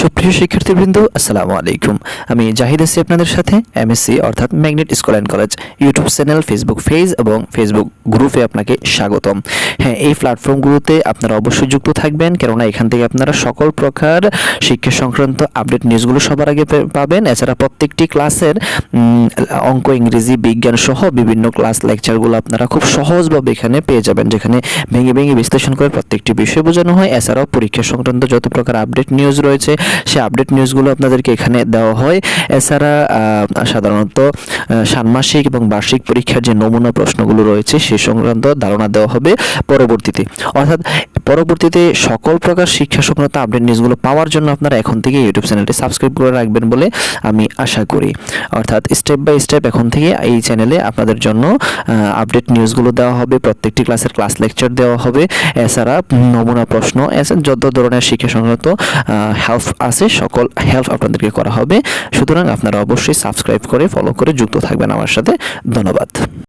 সুপ্রিয় শিক্ষার্থীবৃন্দ, আসসালামু আলাইকুম। আমি জাহিদ আছি আপনাদের সাথে এমএসসি অর্থাৎ magnet school and college YouTube channel, Facebook page এবং ফেসবুক গ্রুপে আপনাকে স্বাগতম। হ্যাঁ, এই প্ল্যাটফর্মগুলোতে আপনারা অবশ্যই যুক্ত থাকবেন, কেননা এখান থেকে আপনারা সকল প্রকার শিক্ষা সংক্রান্ত আপডেট নিউজগুলো সবার আগে পাবেন। এছাড়া প্রত্যেকটি ক্লাসের অঙ্ক, ইংরেজি, বিজ্ঞান সহ বিভিন্ন ক্লাস লেকচারগুলো আপনারা খুব সহজভাবে এখানে পেয়ে যাবেন, যেখানে ভেঙে ভেঙে বিশ্লেষণ করে প্রত্যেকটি বিষয় বোঝানো হয়। এছাড়াও পরীক্ষা সংক্রান্ত যত প্রকার আপডেট নিউজ রয়েছে সেই আপডেট নিউজগুলো আপনাদেরকে এখানে দেওয়া হয়। এছাড়া সাধারণত ষান্মাসিক এবং বার্ষিক পরীক্ষার যে নমুনা প্রশ্নগুলো রয়েছে সে সংক্রান্ত ধারণা দেওয়া হবে পরবর্তীতে। অর্থাৎ পরবর্তীতে সকল প্রকার শিক্ষা সংক্রান্ত আপডেট নিউজগুলো পাওয়ার জন্য আপনারা এখন থেকে ইউটিউব চ্যানেলটি সাবস্ক্রাইব করে রাখবেন বলে আমি আশা করি। অর্থাৎ স্টেপ বাই স্টেপ এখন থেকে এই চ্যানেলে আপনাদের জন্য আপডেট নিউজগুলো দেওয়া হবে, প্রত্যেকটি ক্লাসের ক্লাস লেকচার দেওয়া হবে। এছাড়া নমুনা প্রশ্ন, যত ধরনের শিক্ষা সংক্রান্ত হেল্প আছে সকল হেল্প আপনাদেরকে করা হবে। সুতরাং আপনারা অবশ্যই সাবস্ক্রাইব করে ফলো করে যুক্ত থাকবেন আমার সাথে। ধন্যবাদ।